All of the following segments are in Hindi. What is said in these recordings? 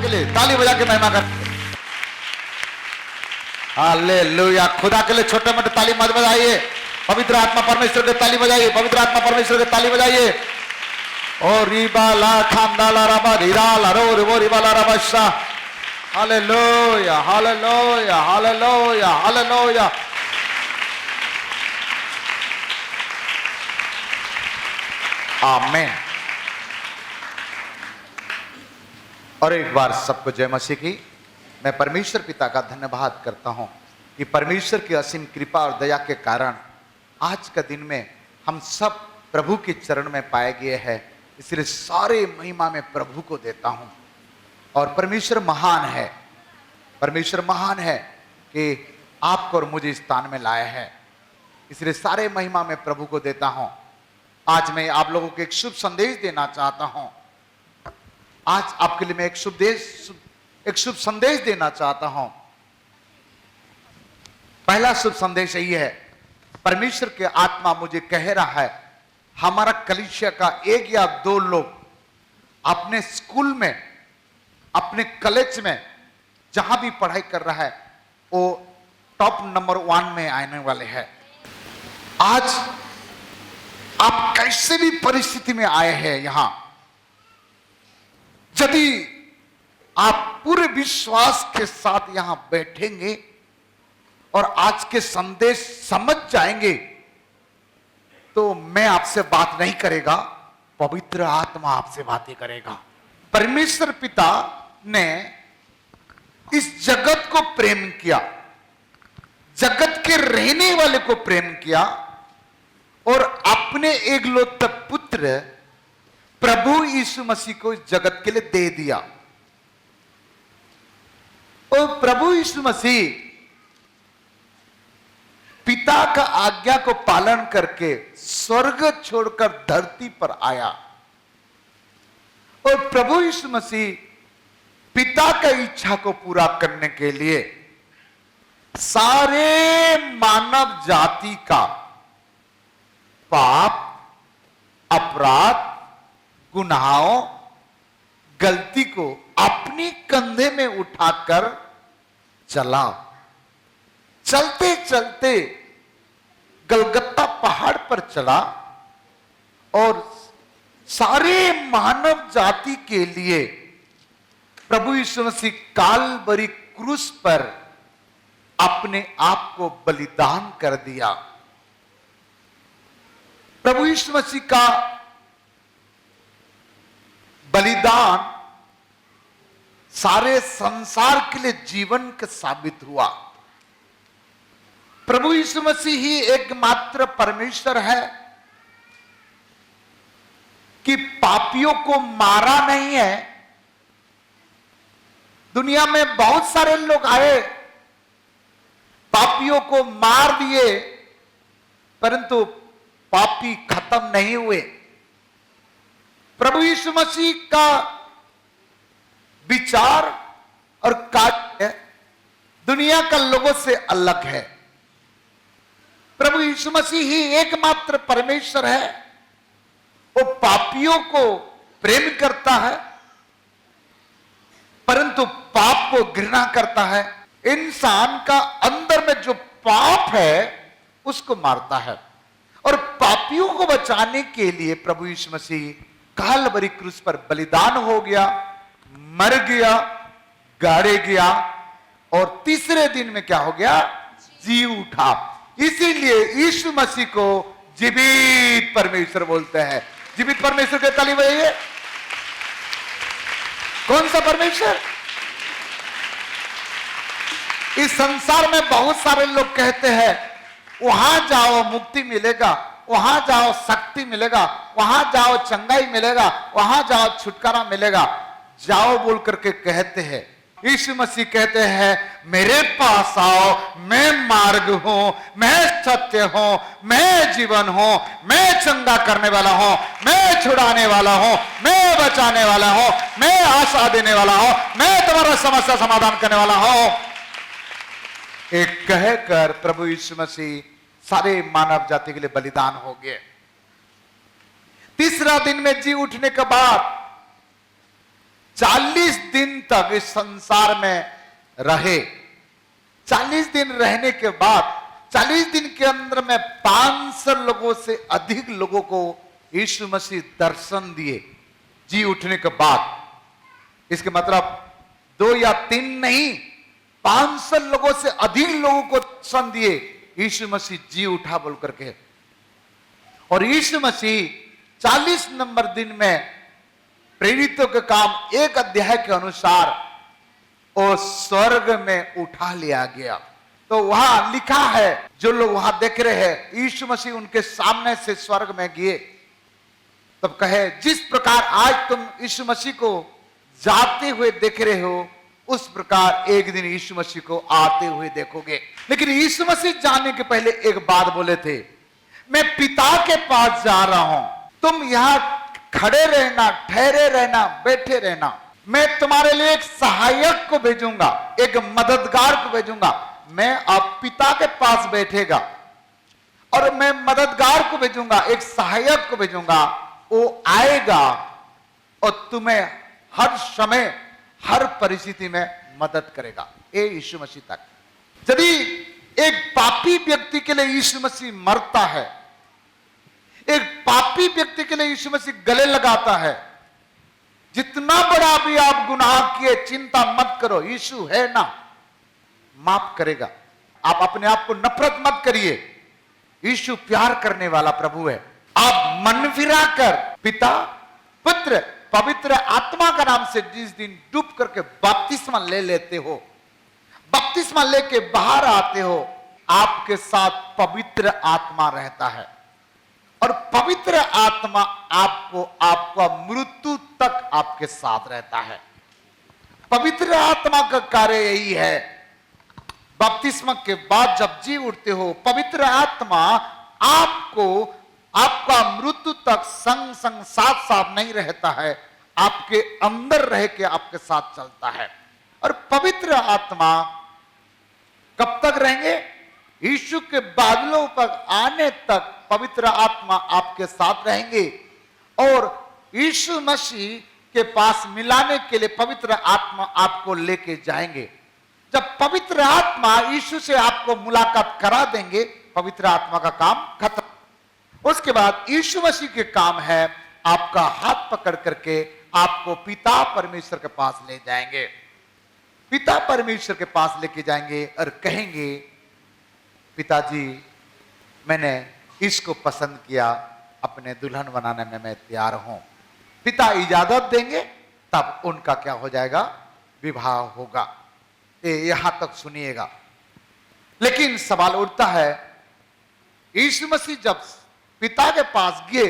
के लिए ताली बजा के महिमा कर। हालेलुया। खुदा के लिए छोटे मोटे ताली मत बजाइए, पवित्र आत्मा परमेश्वर के ताली बजाइए, पवित्र आत्मा परमेश्वर के ताली बजाइए। ओ रिबाला खांदाला रबा रिराला रो रिबो रिबाला रबा। Hallelujah hallelujah hallelujah hallelujah. आमीन। और एक बार सबको जय मसीह की। मैं परमेश्वर पिता का धन्यवाद करता हूं कि परमेश्वर की असीम कृपा और दया के कारण आज का दिन में हम सब प्रभु के चरण में पाए गए हैं। इसलिए सारे महिमा में प्रभु को देता हूं। और परमेश्वर महान है, परमेश्वर महान है कि आपको और मुझे इस स्थान में लाया है। इसलिए सारे महिमा में प्रभु को देता हूं। आज मैं आप लोगों को एक शुभ संदेश देना चाहता हूं। आज आपके लिए मैं एक शुभ संदेश देना चाहता हूं। पहला शुभ संदेश यही है, परमेश्वर के आत्मा मुझे कह रहा है हमारा कलीसिया का एक या दो लोग अपने स्कूल में, अपने कॉलेज में जहां भी पढ़ाई कर रहा है वो टॉप नंबर 1 में आने वाले हैं। आज आप कैसे भी परिस्थिति में आए हैं यहां, यदि आप पूरे विश्वास के साथ यहां बैठेंगे और आज के संदेश समझ जाएंगे तो मैं आपसे बात नहीं करेगा, पवित्र आत्मा आपसे बातें करेगा। परमेश्वर पिता ने इस जगत को प्रेम किया, जगत के रहने वाले को प्रेम किया और अपने एकलौते पुत्र प्रभु यीशु मसीह को इस जगत के लिए दे दिया। और प्रभु यीशु मसीह पिता का आज्ञा को पालन करके स्वर्ग छोड़कर धरती पर आया। और प्रभु यीशु मसीह पिता का इच्छा को पूरा करने के लिए सारे मानव जाति का पाप, अपराध, गुनाहों, गलती को अपने कंधे में उठाकर चला। चलते चलते गलगत्ता पहाड़ पर चला और सारे मानव जाति के लिए प्रभु यीशु मसीह कालवरी क्रूस पर अपने आप को बलिदान कर दिया। प्रभु यीशु मसीह का बलिदान सारे संसार के लिए जीवन का साबित हुआ। प्रभु यीशु मसीह ही एकमात्र परमेश्वर है कि पापियों को मारा नहीं है। दुनिया में बहुत सारे लोग आए, पापियों को मार दिए, परंतु पापी खत्म नहीं हुए। प्रभु यीशु मसीह का विचार और कार्य दुनिया का लोगों से अलग है। प्रभु यीशु मसीह ही एकमात्र परमेश्वर है। वो पापियों को प्रेम करता है परंतु पाप को घृणा करता है। इंसान का अंदर में जो पाप है उसको मारता है। और पापियों को बचाने के लिए प्रभु यीशु मसीह कालवरी क्रूस पर बलिदान हो गया, मर गया, गाड़े गया और तीसरे दिन में क्या हो गया? जी उठा। इसीलिए यीशु मसीह को जीवित परमेश्वर बोलते हैं। जीवित परमेश्वर के ताली बजाइए। कौन सा परमेश्वर? इस संसार में बहुत सारे लोग कहते हैं वहां जाओ मुक्ति मिलेगा, वहां जाओ शक्ति मिलेगा, वहां जाओ चंगाई मिलेगा, वहां जाओ छुटकारा मिलेगा। जाओ बोल करके कहते हैं। यीशु मसीह कहते हैं मेरे पास आओ, मैं मार्ग हूं, मैं सत्य हूं, मैं जीवन हूं, मैं चंगा करने वाला हूं, मैं छुड़ाने वाला हूं, मैं बचाने वाला हूं, मैं आशा देने वाला हूं, मैं तुम्हारा समस्या समाधान करने वाला हूं। एक कहकर प्रभु यीशु मसीह सारे मानव जाति के लिए बलिदान हो गए। तीसरा दिन में जी उठने के बाद 40 दिन तक इस संसार में रहे। 40 दिन रहने के बाद 40 दिन के अंदर में 500 लोगों से अधिक लोगों को यीशु मसीह दर्शन दिए जी उठने के बाद। इसके मतलब 2 या 3 नहीं, 500 लोगों से अधिक लोगों को दर्शन दिए यीशु मसीह जी उठा बोल करके। और यीशु मसीह 40 नंबर दिन में प्रेरितों के काम 1 अध्याय के अनुसार वो स्वर्ग में उठा लिया गया। तो वहां लिखा है, जो लोग वहां देख रहे हैं, यीशु मसीह उनके सामने से स्वर्ग में गए। तब कहे, जिस प्रकार आज तुम यीशु मसीह को जाते हुए देख रहे हो, उस प्रकार एक दिन यीशु मसीह को आते हुए देखोगे। लेकिन यीशु मसीह जाने के पहले एक बात बोले थे, मैं पिता के पास जा रहा हूं, तुम यहां खड़े रहना, ठहरे रहना, बैठे रहना। मैं तुम्हारे लिए एक सहायक को भेजूंगा, एक मददगार को भेजूंगा। मैं अब पिता के पास बैठेगा और मैं मददगार को भेजूंगा, एक सहायक को भेजूंगा। वो आएगा और तुम्हें हर समय, हर परिस्थिति में मदद करेगा। ये यीशु मसीह तक। यदि एक पापी व्यक्ति के लिए यीशु मसीह मरता है, एक पापी व्यक्ति के लिए यीशु मसीह गले लगाता है, जितना बड़ा भी आप गुनाह किए, चिंता मत करो, यीशु है ना, माफ करेगा। आप अपने आप को नफरत मत करिए, यीशु प्यार करने वाला प्रभु है। आप मन फिरा कर पिता, पुत्र, पवित्र आत्मा का नाम से जिस दिन डूब करके बपतिस्मा ले लेते हो, बपतिस्मा लेके बाहर आते हो, आपके साथ पवित्र आत्मा रहता है। और पवित्र आत्मा आपको आपका मृत्यु तक आपके साथ रहता है। पवित्र आत्मा का कार्य यही है। बपतिस्मा के बाद जब जी उठते हो, पवित्र आत्मा आपको आपका मृत्यु तक संग संग साथ साथ नहीं रहता है, आपके अंदर रह के आपके साथ चलता है। और पवित्र आत्मा कब तक रहेंगे? यीशु के बादलों पर आने तक पवित्र आत्मा आपके साथ रहेंगे। और यीशु मसीह के पास मिलाने के लिए पवित्र आत्मा आपको लेके जाएंगे। जब पवित्र आत्मा यीशु से आपको मुलाकात करा देंगे, पवित्र आत्मा का काम खत्म। उसके बाद यीशु मसीह के काम है आपका हाथ पकड़ करके आपको पिता परमेश्वर के पास ले जाएंगे। पिता परमेश्वर के पास लेके जाएंगे और कहेंगे, पिताजी, मैंने इसको पसंद किया, अपने दुल्हन बनाने में मैं तैयार हूं। पिता इजाजत देंगे, तब उनका क्या हो जाएगा? विवाह होगा। यहां तक सुनिएगा। लेकिन सवाल उठता है, यीशु मसीह जब पिता के पास गए,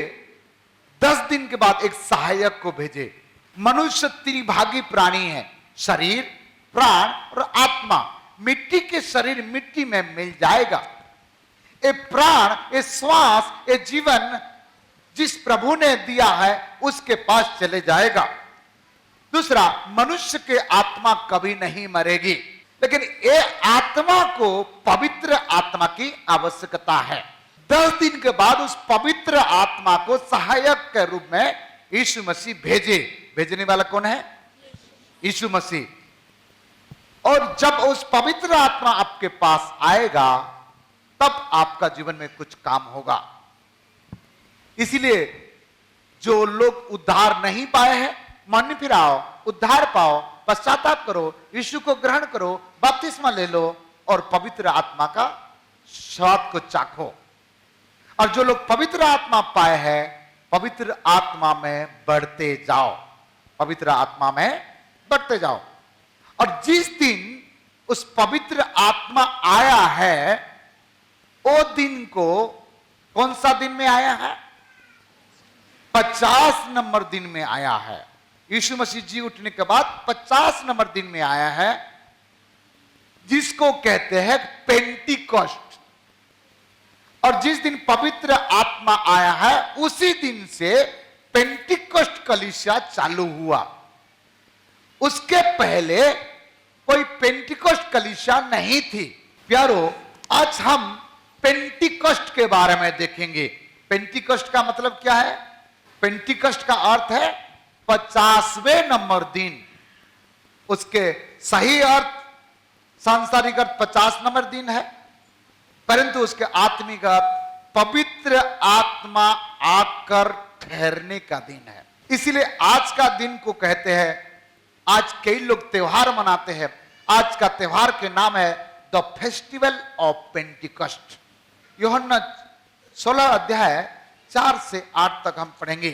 10 दिन के बाद एक सहायक को भेजे। मनुष्य त्रिभागी प्राणी है, शरीर, प्राण और आत्मा। मिट्टी के शरीर मिट्टी में मिल जाएगा। ये प्राण, ये श्वास, ये जीवन जिस प्रभु ने दिया है उसके पास चले जाएगा। दूसरा, मनुष्य के आत्मा कभी नहीं मरेगी, लेकिन ये आत्मा को पवित्र आत्मा की आवश्यकता है। 10 दिन के बाद उस पवित्र आत्मा को सहायक के रूप में यीशु मसीह भेजे। भेजने वाला कौन है? यीशु मसीह। और जब उस पवित्र आत्मा आपके पास आएगा, तब आपका जीवन में कुछ काम होगा। इसीलिए जो लोग उद्धार नहीं पाए हैं, मन फिराओ, उद्धार पाओ, पश्चाताप करो, यीशु को ग्रहण करो, बपतिस्मा ले लो और पवित्र आत्मा का स्वाद को चाखो। और जो लोग पवित्र आत्मा पाए हैं, पवित्र आत्मा में बढ़ते जाओ, पवित्र आत्मा में बढ़ते जाओ। और जिस दिन उस पवित्र आत्मा आया है, वो दिन को कौन सा दिन में आया है? 50 नंबर दिन में आया है। यीशु मसीह जी उठने के बाद 50 नंबर दिन में आया है, जिसको कहते हैं पेंटिकॉस्ट। और जिस दिन पवित्र आत्मा आया है, उसी दिन से पेंटिकॉस्ट कलीसिया चालू हुआ। उसके पहले कोई पेंटिकॉस्ट कलीसिया नहीं थी। प्यारो, आज हम पेंटिकॉस्ट के बारे में देखेंगे। पेंटिकॉस्ट का मतलब क्या है? पेंटिकॉस्ट का अर्थ है 50वें नंबर दिन, उसके सही अर्थ सांसारिक अर्थ 50 नंबर दिन है, परंतु उसके आत्मिक अर्थ पवित्र आत्मा आकर ठहरने का दिन है। इसीलिए आज का दिन को कहते हैं, आज कई लोग त्योहार मनाते हैं, आज का त्योहार के नाम है द फेस्टिवल ऑफ पेंटिकॉस्ट। यूहन्ना 16 अध्याय 4 से 8 तक हम पढ़ेंगे।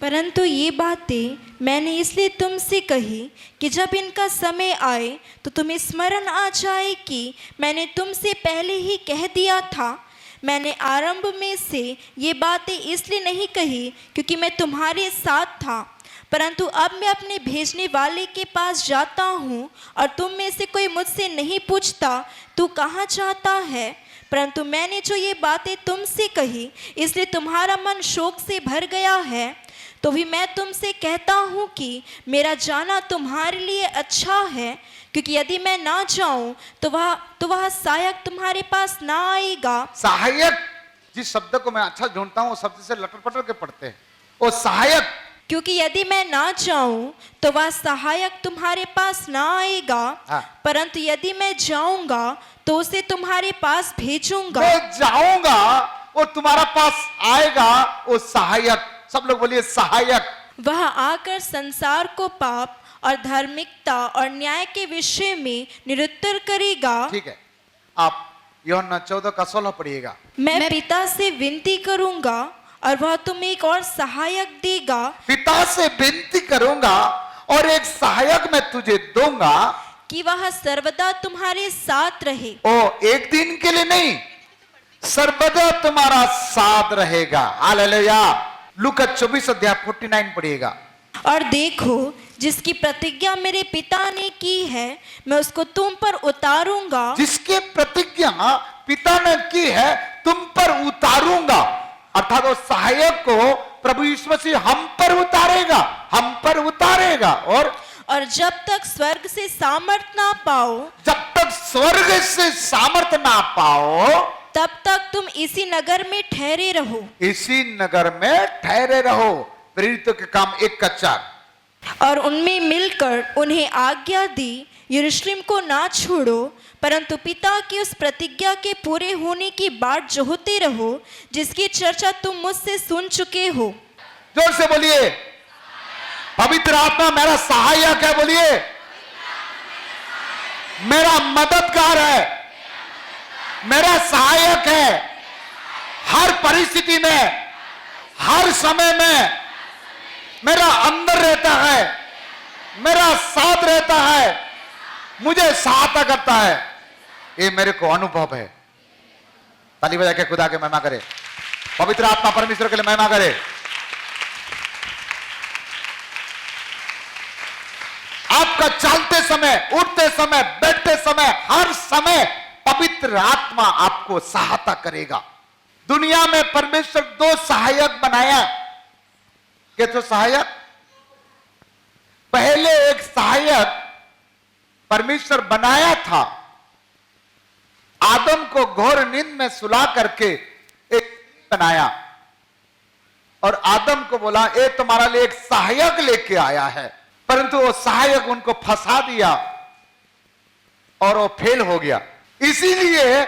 परंतु ये बातें मैंने इसलिए तुमसे कही कि जब इनका समय आए तो तुम्हें स्मरण आ जाए कि मैंने तुमसे पहले ही कह दिया था। मैंने आरंभ में से ये बातें इसलिए नहीं कही क्योंकि मैं तुम्हारे साथ था, परंतु अब मैं अपने भेजने वाले के पास जाता हूँ और तुम में से कोई मुझसे नहीं पूछता तू कहाँ जाता है। परंतु मैंने जो ये बातें तुमसे कही इसलिए तुम्हारा मन शोक से भर गया है। तो भी मैं तुमसे कहता हूँ कि मेरा जाना तुम्हारे लिए अच्छा है, क्योंकि यदि मैं ना जाऊं तो वह सहायक तुम्हारे पास ना आएगा। सहायक जिस शब्द को मैं अच्छा ढूंढता हूं वो शब्द से लटर पटर के पढ़ते हैं, वो सहायक। क्योंकि यदि मैं ना जाऊं तो वह सहायक तुम्हारे पास ना आएगा, परंतु यदि मैं जाऊंगा तो उसे तुम्हारे पास भेजूंगा। मैं जाऊंगा वो तुम्हारा पास आएगा, वो सहायक। सब लोग बोलिए सहायक। वह आकर संसार को पाप और धार्मिकता और न्याय के विषय में निरुत्तर करेगा। ठीक है, आप यूहन्ना 14 का 16 पढ़िएगा। मैं पिता से विनती करूंगा और वह तुम्हें एक और सहायक देगा। पिता से विनती करूंगा और एक सहायक मैं तुझे दूंगा कि वह सर्वदा तुम्हारे साथ रहे। ओ एक दिन के लिए नहीं, सर्वदा तुम्हारा साथ रहेगा। हालेलुया। लूका 24 अध्याय 49 पढ़िएगा। और देखो, जिसकी प्रतिज्ञा मेरे पिता ने की है मैं उसको तुम पर उतारूंगा। जिसकी प्रतिज्ञा पिता ने की है तुम पर उतारूंगा, अर्थात वो सहायक को प्रभु यीशु मसीह हम पर उतारेगा, हम पर उतारेगा। और जब तक स्वर्ग से सामर्थ ना पाओ, जब तक स्वर्ग से सामर्थ ना पाओ, तब तक तुम इसी नगर में ठहरे रहो। इसी नगर में ठहरे रहो। प्रेरितों के काम 1 का 4। और उनमें मिलकर उन्हें आज्ञा दी, यरूशलेम को ना छोड़ो, परंतु पिता की उस प्रतिज्ञा के पूरे होने की बाट जोहते रहो जिसकी चर्चा तुम मुझसे सुन चुके हो। जोर से बोलिए, पवित्र आत्मा मेरा सहायक है। बोलिए, मेरा मददगार है, मेरा सहायक है। हर परिस्थिति में, हर समय में मेरा अंदर रहता है, मेरा साथ रहता है, मुझे सहायता करता है। ये मेरे को अनुभव है। ताली बजा के खुदा के महिमा करे। पवित्र आत्मा परमेश्वर के लिए महिमा करे। आपका चलते समय, उठते समय, बैठते समय, हर समय पवित्र आत्मा आपको सहायता करेगा। दुनिया में परमेश्वर 2 सहायक बनाया। क्या तो सहायक? पहले एक सहायक परमेश्वर बनाया था, आदम को घोर नींद में सुला करके एक बनाया और आदम को बोला ये तुम्हारा लिए एक सहायक लेके आया है, परंतु वो सहायक उनको फंसा दिया और वो फेल हो गया। इसीलिए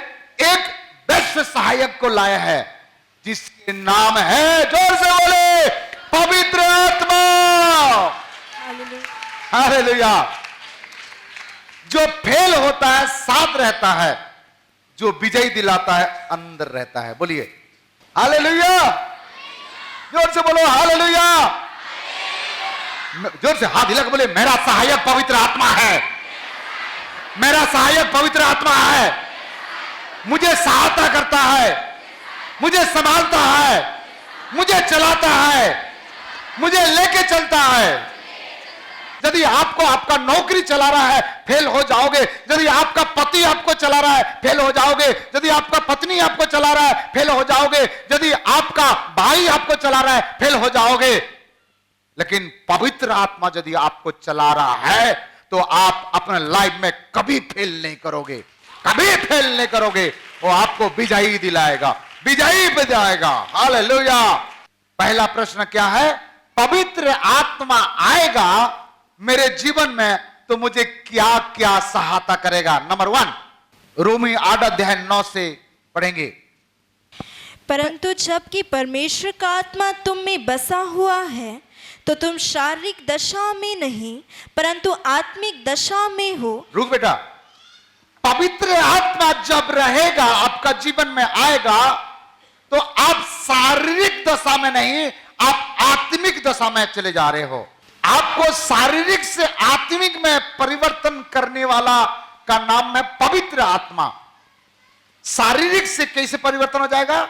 एक बेस्ट सहायक को लाया है जिसके नाम है, जोर से बोले, पवित्र आत्मा। हालेलुया। जो फेल होता है साथ रहता है, जो विजय दिलाता है अंदर रहता है। बोलिए हालेलुया। जोर से बोलो हालेलुया। जोर से हाथ हिला के बोले, मेरा सहायक पवित्र आत्मा है, मेरा सहायक पवित्र आत्मा है, मुझे सहायता करता है, मुझे संभालता है, मुझे चलाता है, मुझे लेके चलता है। यदि आपको आपका नौकरी चला रहा है फेल हो जाओगे, यदि आपका पति आपको चला रहा है फेल हो जाओगे, यदि आपका पत्नी आपको चला रहा है फेल हो जाओगे, यदि आपका भाई आपको चला रहा है फेल हो जाओगे। लेकिन पवित्र आत्मा यदि आपको चला रहा है तो आप अपने लाइफ में कभी फेल नहीं करोगे, कभी फेल नहीं करोगे। वो आपको विजयी दिलाएगा, विजयी पे जाएगा। हालेलुया। पहला प्रश्न क्या है? पवित्र आत्मा आएगा मेरे जीवन में तो मुझे क्या क्या सहायता करेगा। नंबर 1, रोमी 8:9 से पढ़ेंगे। परंतु जबकि परमेश्वर का आत्मा तुम में बसा हुआ है तो तुम शारीरिक दशा में नहीं परंतु आत्मिक दशा में हो। रुक बेटा, पवित्र आत्मा जब रहेगा आपका जीवन में आएगा तो आप शारीरिक दशा में नहीं, आप आत्मिक दशा में चले जा रहे हो। आपको शारीरिक से आत्मिक में परिवर्तन करने वाला का नाम है पवित्र आत्मा। शारीरिक से कैसे परिवर्तन हो जाएगा?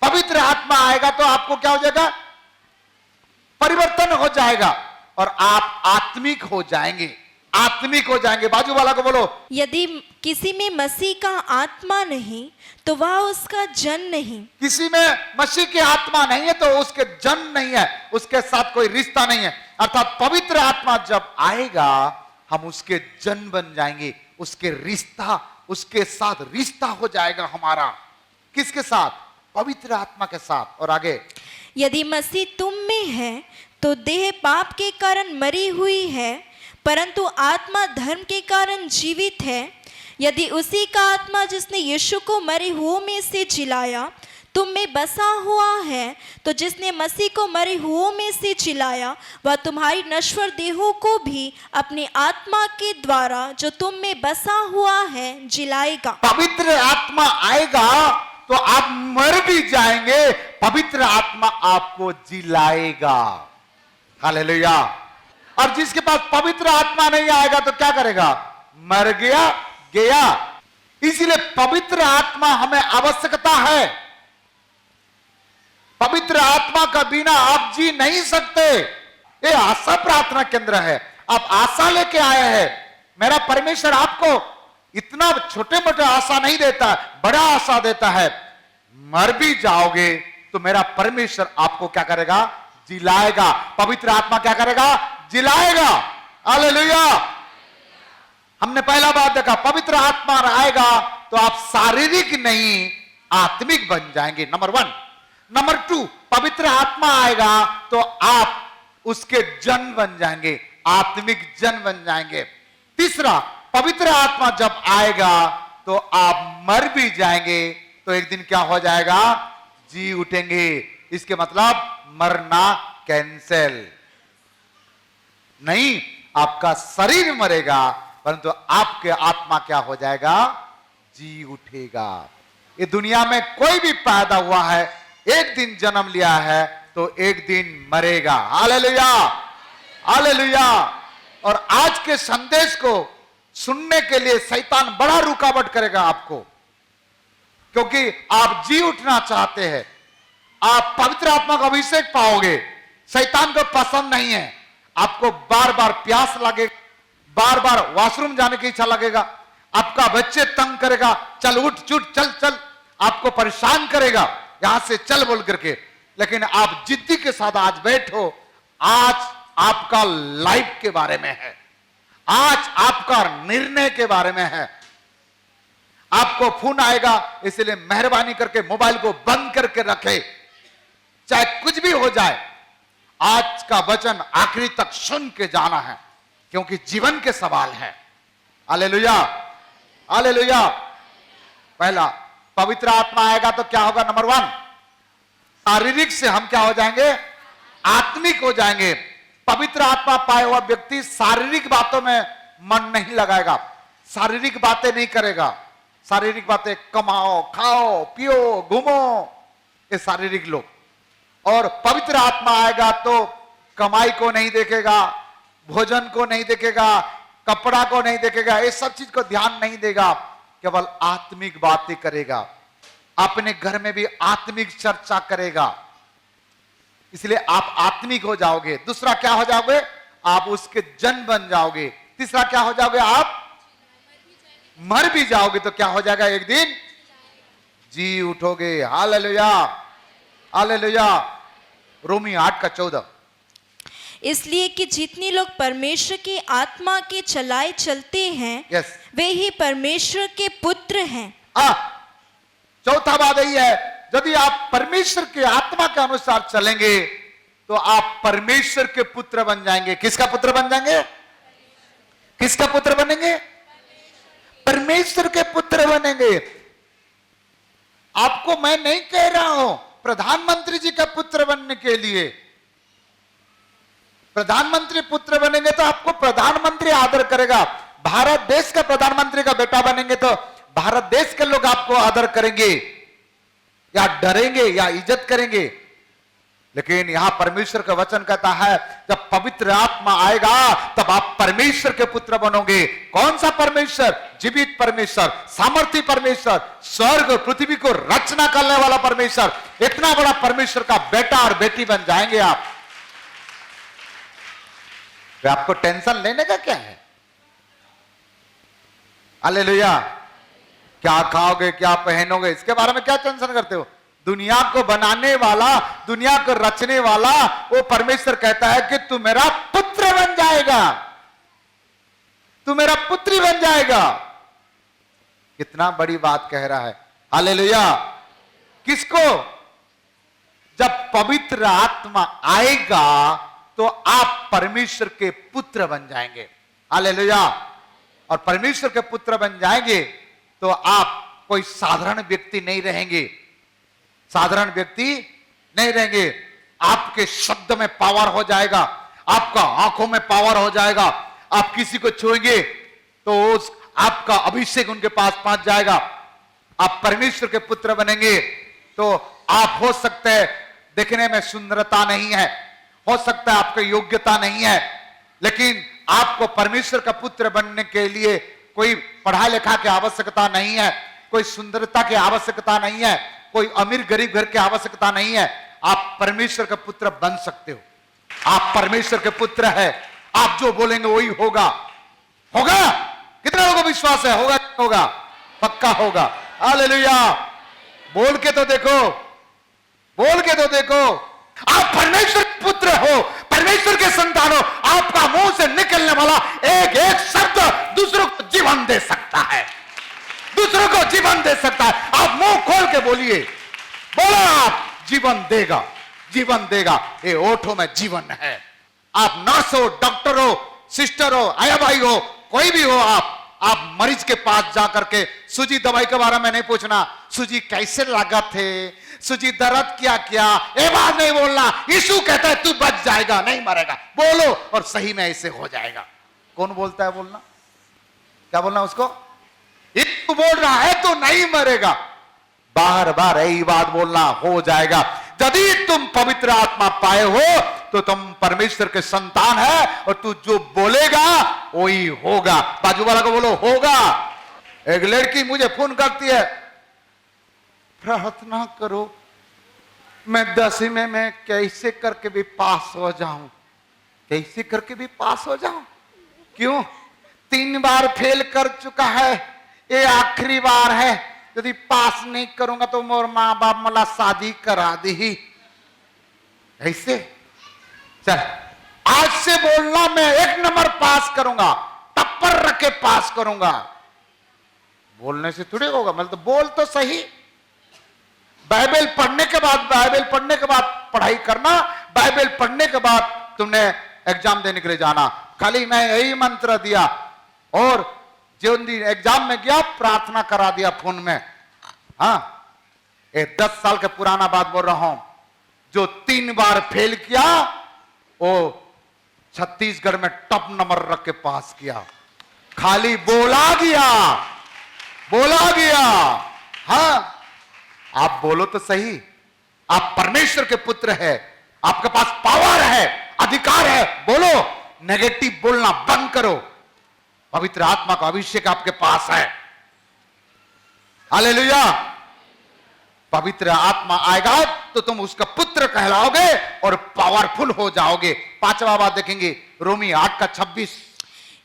पवित्र आत्मा आएगा तो आपको क्या हो जाएगा? परिवर्तन हो जाएगा और आप आत्मिक हो जाएंगे। आत्मिक हो जाएंगे। बाजू वाला को बोलो, यदि किसी में मसीह का आत्मा नहीं तो वह उसका जन नहीं। किसी में मसीह की आत्मा नहीं है तो उसके जन नहीं है, उसके साथ कोई रिश्ता नहीं है। अर्थात पवित्र आत्मा जब आएगा हम उसके जन बन जाएंगे, उसके रिश्ता, उसके साथ रिश्ता हो जाएगा हमारा। किसके साथ? पवित्र आत्मा के साथ। और आगे, यदि मसीह तुम में है तो देह पाप के कारण मरी हुई है परंतु आत्मा धर्म के कारण जीवित है। यदि उसी का आत्मा जिसने यीशु को मरे हुओं में से जिलाया तुम में बसा हुआ है तो जिसने मसीह को मरे हुओं में से जिलाया वह तुम्हारी नश्वर देहों को भी अपनी आत्मा के द्वारा जो तुम में बसा हुआ है जिलाएगा। पवित्र आत्मा आएगा तो आप मर भी जाएंगे, पवित्र आत्मा आपको जिलाएगा। हालेलुया। और जिसके पास पवित्र आत्मा नहीं आएगा तो क्या करेगा? मर गया गया। इसीलिए पवित्र आत्मा हमें आवश्यकता है। पवित्र आत्मा का बिना आप जी नहीं सकते। ये आशा प्रार्थना केंद्र है, आप आशा लेके आए हैं। मेरा परमेश्वर आपको इतना छोटे मोटे आशा नहीं देता, बड़ा आशा देता है। मर भी जाओगे तो मेरा परमेश्वर आपको क्या करेगा? जिलाएगा। पवित्र आत्मा क्या करेगा? जिलाएगा। हालेलुया। हमने पहला बात देखा, पवित्र आत्मा आएगा तो आप शारीरिक नहीं आत्मिक बन जाएंगे। नंबर 1। नंबर 2, पवित्र आत्मा आएगा तो आप उसके जन बन जाएंगे, आत्मिक जन बन जाएंगे। तीसरा, पवित्र आत्मा जब आएगा तो आप मर भी जाएंगे तो एक दिन क्या हो जाएगा? जी उठेंगे। इसके मतलब मरना कैंसिल नहीं, आपका शरीर मरेगा परंतु आपके आत्मा क्या हो जाएगा? जी उठेगा। ये दुनिया में कोई भी पैदा हुआ है, एक दिन जन्म लिया है तो एक दिन मरेगा। Hallelujah, hallelujah. और आज के संदेश को सुनने के लिए शैतान बड़ा रुकावट करेगा आपको, क्योंकि आप जी उठना चाहते हैं, आप पवित्र आत्मा का अभिषेक पाओगे। शैतान को पसंद नहीं है, आपको बार बार प्यास लगे, बार बार वॉशरूम जाने की इच्छा लगेगा, आपका बच्चे तंग करेगा, चल उठ चुट चल चल, आपको परेशान करेगा यहां से चल बोल करके। लेकिन आप जिद्दी के साथ आज बैठो। आज आपका लाइफ के बारे में है, आज आपका निर्णय के बारे में है। आपको फोन आएगा, इसलिए मेहरबानी करके मोबाइल को बंद करके रखे, चाहे कुछ भी हो जाए। आज का वचन आखिरी तक सुन के जाना है, क्योंकि जीवन के सवाल है। Hallelujah, hallelujah. पहला, पवित्र आत्मा आएगा तो क्या होगा? नंबर 1, शारीरिक से हम क्या हो जाएंगे? आत्मिक हो जाएंगे। पवित्र आत्मा पाए हुआ व्यक्ति शारीरिक बातों में मन नहीं लगाएगा, शारीरिक बातें नहीं करेगा। शारीरिक बातें कमाओ, खाओ, पियो, घूमो, ये शारीरिक लोग। और पवित्र आत्मा आएगा तो कमाई को नहीं देखेगा, भोजन को नहीं देखेगा, कपड़ा को नहीं देखेगा, ये सब चीज को ध्यान नहीं देगा, केवल आत्मिक बातें करेगा। अपने घर में भी आत्मिक चर्चा करेगा, इसलिए आप आत्मिक हो जाओगे। दूसरा क्या हो जाओगे? आप उसके जन बन जाओगे। तीसरा क्या हो जाओगे? आप मर भी जाओगे तो क्या हो जाएगा? एक दिन जी उठोगे। Hallelujah, hallelujah. रोमी 8:14। इसलिए कि जितने लोग परमेश्वर की आत्मा के चलाए चलते हैं Yes. वे ही परमेश्वर के पुत्र हैं। चौथा बात यही है, यदि आप परमेश्वर की आत्मा के अनुसार चलेंगे तो आप परमेश्वर के पुत्र बन जाएंगे। किसका पुत्र बन जाएंगे? किसका पुत्र बनेंगे? परमेश्वर के पुत्र बनेंगे। आपको मैं नहीं कह रहा हूं प्रधानमंत्री जी का पुत्र बनने के लिए। प्रधानमंत्री पुत्र बनेंगे तो आपको प्रधानमंत्री आदर करेगा। भारत देश का प्रधानमंत्री का बेटा बनेंगे तो भारत देश के लोग आपको आदर करेंगे या डरेंगे या इज्जत करेंगे। लेकिन यहां परमेश्वर का वचन कहता है जब पवित्र आत्मा आएगा तब आप परमेश्वर के पुत्र बनोगे। कौन सा परमेश्वर? जीवित परमेश्वर, सामर्थी परमेश्वर, स्वर्ग और पृथ्वी को रचना करने वाला परमेश्वर। इतना बड़ा परमेश्वर का बेटा और बेटी बन जाएंगे आप। तो आपको टेंशन लेने का क्या है? हालेलुया। क्या खाओगे, क्या पहनोगे, इसके बारे में क्या टेंशन करते हो? दुनिया को बनाने वाला, दुनिया को रचने वाला वो परमेश्वर कहता है कि तू मेरा पुत्र बन जाएगा, तू मेरा पुत्री बन जाएगा। कितना बड़ी बात कह रहा है। हालेलुया। किसको? जब पवित्र आत्मा आएगा तो आप परमेश्वर के पुत्र बन जाएंगे। हालेलुया। और परमेश्वर के पुत्र बन जाएंगे तो आप कोई साधारण व्यक्ति नहीं रहेंगे। साधारण व्यक्ति नहीं रहेंगे। आपके शब्द में पावर हो जाएगा, आपका आंखों में पावर हो जाएगा। आप किसी को छुएंगे तो उस आपका अभिषेक उनके पास पहुंच जाएगा। आप परमेश्वर के पुत्र बनेंगे तो आप हो सकते हैं देखने में सुंदरता नहीं है, हो सकता है आपकी योग्यता नहीं है, लेकिन आपको परमेश्वर का पुत्र बनने के लिए कोई पढ़ा लिखा की आवश्यकता नहीं है, कोई सुंदरता की आवश्यकता नहीं है, कोई अमीर गरीब घर की आवश्यकता नहीं है। आप परमेश्वर का पुत्र बन सकते हो। आप परमेश्वर के पुत्र है। आप जो बोलेंगे वही होगा। होगा? कितने लोगों को विश्वास है? होगा? होगा? पक्का होगा। हालेलुया। बोल के तो देखो, बोल के तो देखो। आप परमेश्वर के पुत्र हो, परमेश्वर के संतान हो। आपका मुंह से निकलने वाला एक एक शब्द दूसरों को जीवन दे सकता है, दूसरों को जीवन दे सकता है। आप मुंह खोल के बोलिए, बोलो आप, जीवन देगा, जीवन देगा। ये ओठों में जीवन है। आप नर्स हो, डॉक्टर हो, सिस्टर हो, आया भाई हो, कोई भी हो, आप मरीज के पास जाकर के सूजी दवाई के बारे में नहीं पूछना, सूजी कैसे लगा थे, सूजी दर्द क्या क्या, ये बात नहीं बोलना। यीशु कहता है तू बच जाएगा, नहीं मरेगा। बोलो और सही में ऐसे हो जाएगा। कौन बोलता है बोलना? क्या बोलना उसको? तू बोल रहा है तो नहीं मरेगा। बार बार यही बात बोलना, हो जाएगा। यदि तुम पवित्र आत्मा पाए हो तो तुम परमेश्वर के संतान है और तू जो बोलेगा वही होगा। बाजू वाला को बोलो होगा। एक लड़की मुझे फोन करती है, प्रार्थना करो मैं 10वीं में कैसे करके भी पास हो जाऊं, कैसे करके भी पास हो जाऊं। क्यों? 3 बार फेल कर चुका है, ये आखिरी बार है। यदि पास नहीं करूंगा तो मोर माँ बाप मला शादी करा दी। ऐसे चल, आज से बोलना मैं 1 नंबर पास करूंगा, टप्पर रख के पास करूंगा। बोलने से थोड़ी होगा। मतलब तो बोल तो सही। बाइबल पढ़ने के बाद, बाइबल पढ़ने के बाद पढ़ाई करना, बाइबल पढ़ने के बाद तुमने एग्जाम देने के लिए जाना। खाली मैं यही मंत्र दिया और जो दिन एग्जाम में गया प्रार्थना करा दिया फोन में। हाँ, ये 10 साल के पुराना बात बोल रहा हूं। जो 3 बार फेल किया वो छत्तीसगढ़ में टॉप नंबर रख के पास किया। खाली बोला गया, बोला गया। हाँ, आप बोलो तो सही। आप परमेश्वर के पुत्र है, आपके पास पावर है, अधिकार है। बोलो, नेगेटिव बोलना बंद करो। पवित्र आत्मा का अभिषेक आपके पास है। हालेलुया। पवित्र आत्मा आएगा तो तुम उसका पुत्र कहलाओगे और पावरफुल हो जाओगे। 5वां बात देखेंगे, रोमी 8:26।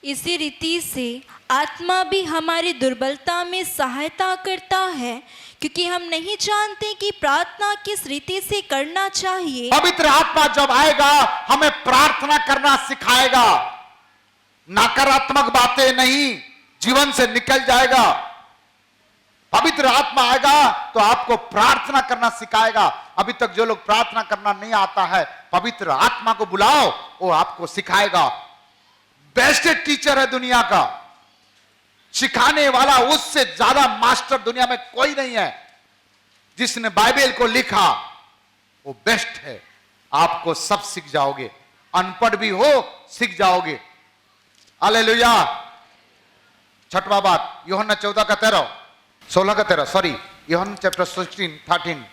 इसी रीति से आत्मा भी हमारी दुर्बलता में सहायता करता है, क्योंकि हम नहीं जानते कि प्रार्थना किस रीति से करना चाहिए। पवित्र आत्मा जब आएगा हमें प्रार्थना करना सिखाएगा। नकारात्मक बातें नहीं, जीवन से निकल जाएगा। पवित्र आत्मा आएगा तो आपको प्रार्थना करना सिखाएगा। अभी तक जो लोग प्रार्थना करना नहीं आता है, पवित्र आत्मा को बुलाओ, वो आपको सिखाएगा। बेस्ट टीचर है दुनिया का, सिखाने वाला उससे ज्यादा मास्टर दुनिया में कोई नहीं है। जिसने बाइबल को लिखा वो बेस्ट है। आपको सब सीख जाओगे, अनपढ़ भी हो सीख जाओगे। हालेलुया। छठवां बात, यूहन्ना 14:13 सॉरी, यूहन्ना चैप्टर 16:13।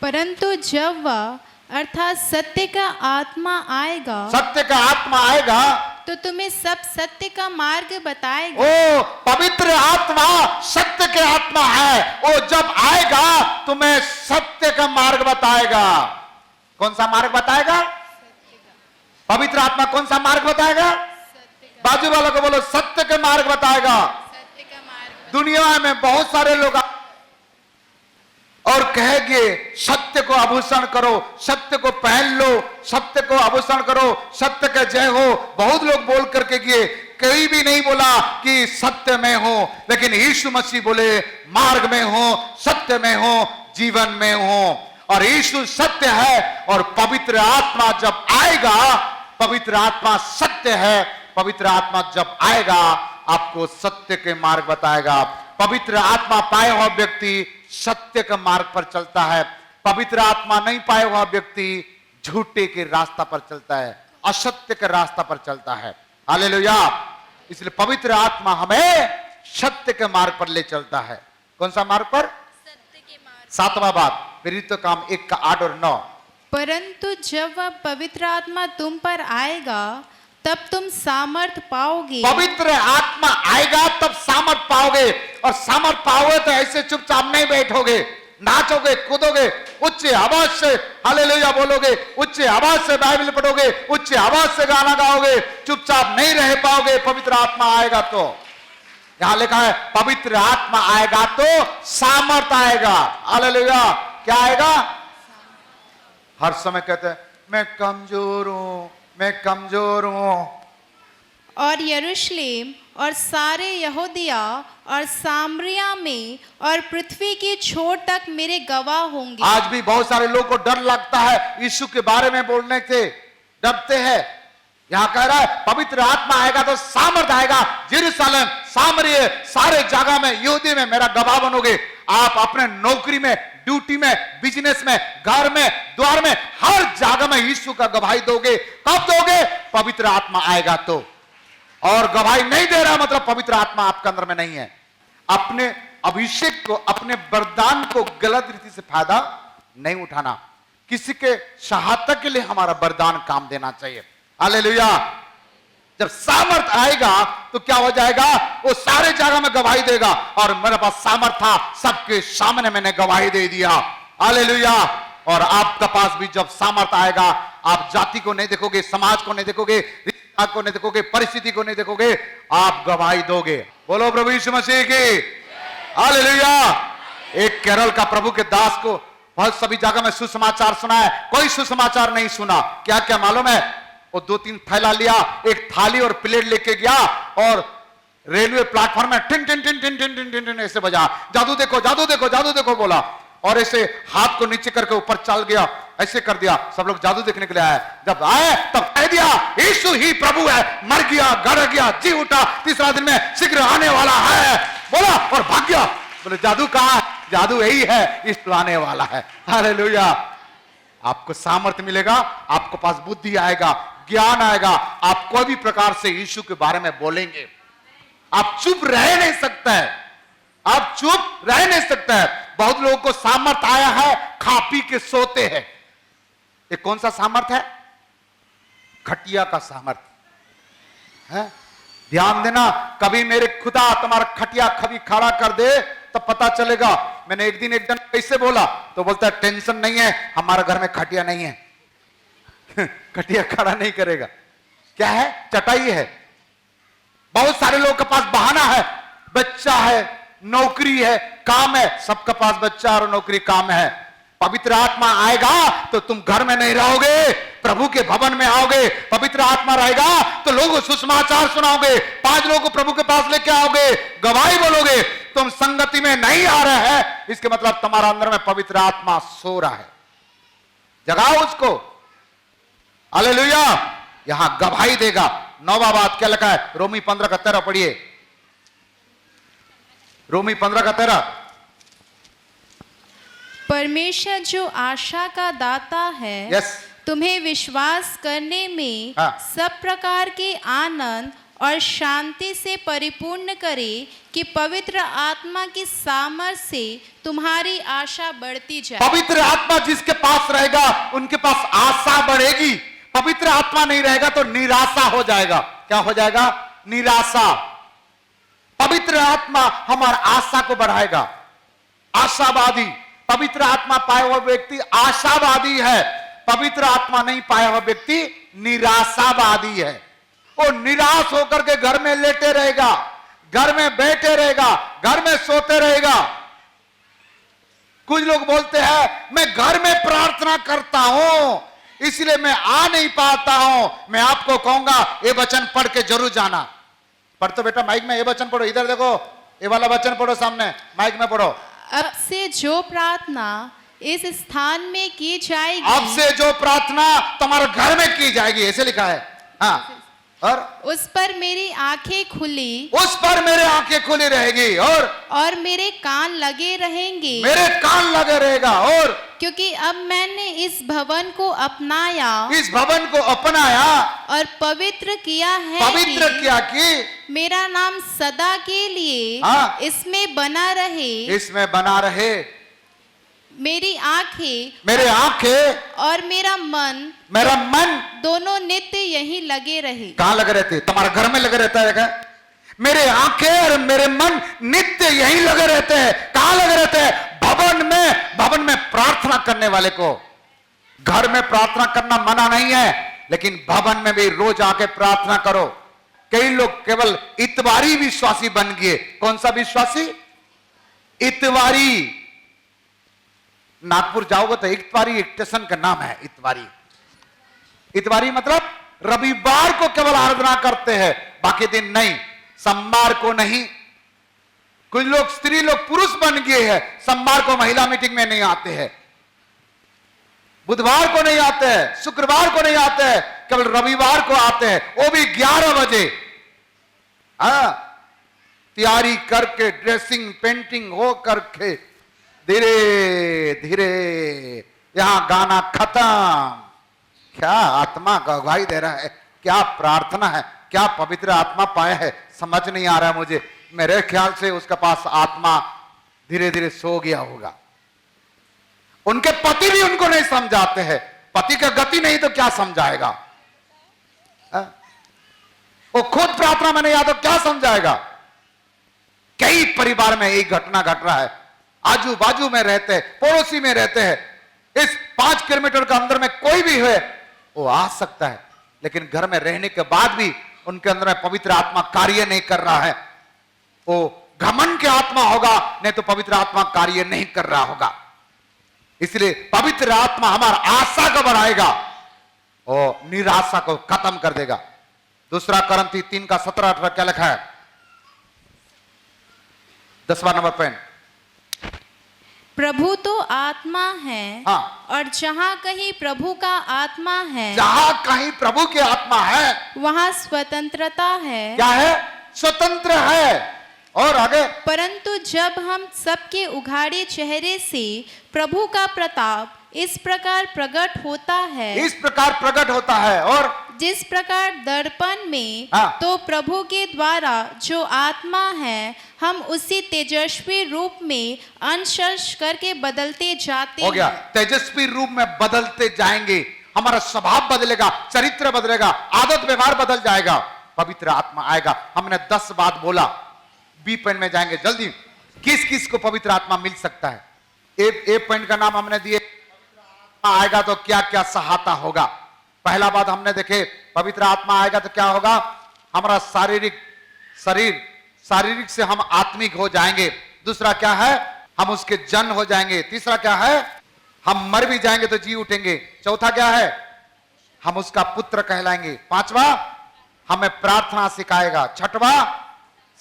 परंतु जब वह अर्थात सत्य का आत्मा आएगा, सत्य का आत्मा आएगा तो तुम्हें सब सत्य का मार्ग बताएगा। ओ पवित्र आत्मा सत्य के आत्मा है। वो जब आएगा तुम्हें सत्य का मार्ग बताएगा। कौन सा मार्ग बताएगा? पवित्र आत्मा कौन सा मार्ग बताएगा? बाजू वालों को बोलो, सत्य के मार्ग बताएगा। सत्य का मार्ग। दुनिया में बहुत सारे लोग और कहेंगे सत्य को आभूषण करो, सत्य को पहन लो, सत्य को आभूषण करो, सत्य का जय हो। बहुत लोग बोल करके गए, कोई भी नहीं बोला कि सत्य में हो, लेकिन यीशु मसीह बोले मार्ग में हो, सत्य में हो, जीवन में हो। और यीशु सत्य है और पवित्र आत्मा जब आएगा, पवित्र आत्मा सत्य है, पवित्र आत्मा जब आएगा आपको सत्य के मार्ग बताएगा। पवित्र आत्मा पाए हुआ व्यक्ति सत्य के मार्ग पर चलता है। पवित्र आत्मा नहीं पाए हुआ व्यक्ति झूठे के रास्ता पर चलता है, असत्य के रास्ता पर चलता है। हालेलुया। इसलिए पवित्र आत्मा हमें सत्य के मार्ग पर ले चलता है। कौन सा मार्ग पर? सत्य के मार्ग। सातवां बात, प्रेरितों काम 1:8 और 9। परंतु जब वह पवित्र आत्मा तुम पर आएगा तब तुम सामर्थ पाओगे। पवित्र आत्मा आएगा तब सामर्थ पाओगे। और सामर्थ पाओगे तो ऐसे चुपचाप नहीं बैठोगे, नाचोगे, कूदोगे, उच्च आवाज से हालेलुया बोलोगे, उच्च आवाज से बाइबल पढ़ोगे, उच्च आवाज से गाना गाओगे, चुपचाप नहीं रह पाओगे। पवित्र आत्मा आएगा तो, यहां लिखा है पवित्र आत्मा आएगा तो सामर्थ आएगा। हालेलुया। क्या आएगा? हर समय कहते हैं मैं कमजोर हूं, मैं कमजोर हूं। और यरूशलेम और सारे यहूदिया और सामरिया में और पृथ्वी की छोर तक मेरे गवाह होंगे। आज भी बहुत सारे लोगों को डर लगता है यीशु के बारे में बोलने से, डरते हैं। यहां कह रहा है पवित्र आत्मा आएगा तो सामर्थ आएगा। यरूशलेम, सामरिया, सारे जगह में, यहूदी में मेरा गवाह बनोगे। आप अपने नौकरी में, ड्यूटी में, बिजनेस में, घर में, द्वार में, हर जगह में यीशु का गवाही दोगे। कब दोगे? पवित्र आत्मा आएगा तो। और गवाही नहीं दे रहा मतलब पवित्र आत्मा आपके अंदर में नहीं है। अपने अभिषेक को, अपने वरदान को गलत रीति से फायदा नहीं उठाना। किसी के सहायता के लिए हमारा वरदान काम देना चाहिए। हालेलुया। जब सामर्थ आएगा तो क्या हो जाएगा? वो सारे जगह में गवाही देगा। और मेरे पास सामर्थ था, सबके सामने मैंने गवाही दे दिया। हालेलुया। और आपका पास भी जब सामर्थ आएगा, आप जाति को नहीं देखोगे, समाज को नहीं देखोगे, रिश्ता को नहीं देखोगे, परिस्थिति को नहीं देखोगे, आप गवाही दोगे। बोलो प्रभु यीशु मसीह की। हालेलुया। एक केरल का प्रभु के दास को बहुत सभी जगह में सुसमाचार सुना है, कोई सुसमाचार नहीं सुना। क्या क्या मालूम है? वो 2-3 थैला लिया, एक थाली और प्लेट लेके गया और रेलवे प्लेटफॉर्म में tin tin tin tin tin tin tin tin ऐसे बजा, जादू देखो, जादू देखो, जादू देखो बोला। और ऐसे हाथ को नीचे करके ऊपर चल गया, ऐसे कर दिया। सब लोग जादू देखने के लिए आए। जब आए तब कह दिया यीशु ही प्रभु है। मर गया, गड़ गया, जी उठा, तीसरा दिन में शीघ्र आने वाला है बोला और भाग गया। बोले जादू कहां? जादू यही है, यीशु आने वाला है। हालेलुया। आपको सामर्थ्य मिलेगा, आपको पास बुद्धि आएगा, ज्ञान आएगा, आप कोई भी प्रकार से यीशु के बारे में बोलेंगे। आप चुप रह नहीं सकते हैं, आप चुप रह नहीं सकते हैं। बहुत लोगों को सामर्थ आया है, खा पी के सोते हैं। ये कौन सा सामर्थ है? खटिया का सामर्थ है। ध्यान देना, कभी मेरे खुदा तुम्हारा खटिया कभी खड़ा कर दे तो पता चलेगा। मैंने एक दिन एक जन कैसे बोला तो बोलता है टेंशन नहीं है, हमारे घर में खटिया नहीं है। खटिया खड़ा नहीं करेगा। क्या है? चटाई है। बहुत सारे लोगों के पास बहाना है, बच्चा है, नौकरी है, काम है। सबके पास बच्चा और नौकरी, काम है। पवित्र आत्मा आएगा तो तुम घर में नहीं रहोगे, प्रभु के भवन में आओगे। पवित्र आत्मा रहेगा तो लोगों को सुसमाचार सुनाओगे, 5 लोगों को प्रभु के पास लेके आओगे, गवाही बोलोगे। तुम संगति में नहीं आ रहे हैं, इसके मतलब तुम्हारा अंदर में पवित्र आत्मा सो रहा है। जगाओ उसको। हालेलुया। यहां गवाही देगा। 9वां बात क्या लिखा है? रोमी 15 का 13 पढ़िए। रोमी 15 का 13। परमेश्वर जो आशा का दाता है, यस। तुम्हें विश्वास करने में हाँ। सब प्रकार के आनंद और शांति से परिपूर्ण करे कि पवित्र आत्मा की सामर्थ से तुम्हारी आशा बढ़ती जाए। पवित्र आत्मा जिसके पास रहेगा उनके पास आशा बढ़ेगी। पवित्र आत्मा नहीं रहेगा तो निराशा हो जाएगा। क्या हो जाएगा? निराशा। पवित्र आत्मा हमारी आशा को बढ़ाएगा। आशावादी। पवित्र आत्मा पाया हुआ व्यक्ति आशावादी है। पवित्र आत्मा नहीं पाया हुआ व्यक्ति निराशावादी है। वो निराश होकर के घर में लेटे रहेगा, घर में बैठे रहेगा, घर में सोते रहेगा। कुछ लोग बोलते हैं मैं घर में प्रार्थना करता हूं इसलिए मैं आ नहीं पाता हूं। मैं आपको कहूंगा ये वचन पढ़ के जरूर जाना। पढ़ तो बेटा माइक में ये वचन पढ़ो। इधर देखो, ये वाला वचन पढ़ो, सामने माइक में पढ़ो। अब से जो प्रार्थना इस स्थान में की जाएगी, अब से जो प्रार्थना तुम्हारे घर में की जाएगी, ऐसे लिखा है। हाँ, और उस पर मेरी आंखें खुली, उस पर मेरे आंखें खुली रहेगी और मेरे कान लगे रहेंगे, मेरे कान लगे रहेगा। और क्योंकि अब मैंने इस भवन को अपनाया, इस भवन को अपनाया और पवित्र किया है, पवित्र कि किया कि मेरा नाम सदा के लिए हाँ। इसमें बना रहे। इसमें बना रहे। मेरी आंखें, मेरे आंखें और मेरा मन, मेरा मन दोनों नित्य यही लगे रहे। कहां लगे रहते? तुम्हारे घर में लगे रहता है क्या? मेरे आंखें और मेरे मन नित्य यही लगे रहते हैं। कहां लगे रहते हैं? भवन में। भवन में प्रार्थना करने वाले को। घर में प्रार्थना करना मना नहीं है, लेकिन भवन में भी रोज आके प्रार्थना करो। कई लोग केवल इतवारी विश्वासी बन गए। कौन सा विश्वासी? इतवारी। नागपुर जाओगे तो इतवारी एक स्टेशन का नाम है। इतवारी। इतवारी मतलब रविवार को केवल आराधना करते हैं, बाकी दिन नहीं। सोमवार को नहीं। कुछ लोग स्त्री लोग पुरुष बन गए हैं, सोमवार को महिला मीटिंग में नहीं आते हैं, बुधवार को नहीं आते हैं, शुक्रवार को नहीं आते हैं, केवल रविवार को आते हैं, वो भी 11 बजे। तैयारी करके ड्रेसिंग पेंटिंग हो करके धीरे धीरे यहां गाना खत्म। क्या आत्मा का गवाही दे रहा है, क्या प्रार्थना है, क्या पवित्र आत्मा पाया है, समझ नहीं आ रहा है मुझे। मेरे ख्याल से उसके पास आत्मा धीरे धीरे सो गया होगा। उनके पति भी उनको नहीं समझाते हैं। पति का गति नहीं तो क्या समझाएगा? वो खुद प्रार्थना में नहीं आता तो क्या समझाएगा? कई परिवार में एक घटना घट रहा है। आजू बाजू में रहते हैं, पड़ोसी में रहते हैं। इस 5 किलोमीटर के अंदर में कोई भी है वो आ सकता है, लेकिन घर में रहने के बाद भी उनके अंदर में पवित्र आत्मा कार्य नहीं कर रहा है। वो घमंड की आत्मा होगा, नहीं तो पवित्र आत्मा कार्य नहीं कर रहा होगा। इसलिए पवित्र आत्मा हमारा आशा को बढ़ाएगा और निराशा को खत्म कर देगा। दूसरा करंती 3 का 17-18 क्या लिखा है? 10वां नंबर पॉइंट। प्रभु तो आत्मा है, हाँ। और जहाँ कहीं प्रभु का आत्मा है, जहां कहीं प्रभु की आत्मा है वहाँ स्वतंत्रता है। क्या है? स्वतंत्र है। और आगे, परंतु जब हम सबके उघाड़े चेहरे से प्रभु का प्रताप इस प्रकार प्रकट होता है, इस प्रकार प्रकट होता है, और जिस प्रकार दर्पण में हाँ। तो प्रभु के द्वारा जो आत्मा है, हम उसी तेजस्वी रूप में अंश अंश करके बदलते जाते हो गया। हैं। तेजस्वी रूप में बदलते जाएंगे। हमारा स्वभाव बदलेगा, चरित्र बदलेगा, आदत व्यवहार बदल जाएगा, पवित्र आत्मा आएगा। हमने 10 बात बोला। बी पॉइंट में जाएंगे जल्दी। किस किस को पवित्र आत्मा मिल सकता है? ए पॉइंट का नाम हमने दिए, पवित्र आत्मा आएगा तो क्या क्या सहायता होगा। पहला बात हमने देखे, पवित्र आत्मा आएगा तो क्या होगा? हमारा शारीरिक से हम आत्मिक हो जाएंगे। दूसरा क्या है? हम उसके जन हो जाएंगे। तीसरा क्या है? हम मर भी जाएंगे तो जी उठेंगे। चौथा क्या है? हम उसका पुत्र कहलाएंगे। पांचवा, हमें प्रार्थना सिखाएगा। छठवा,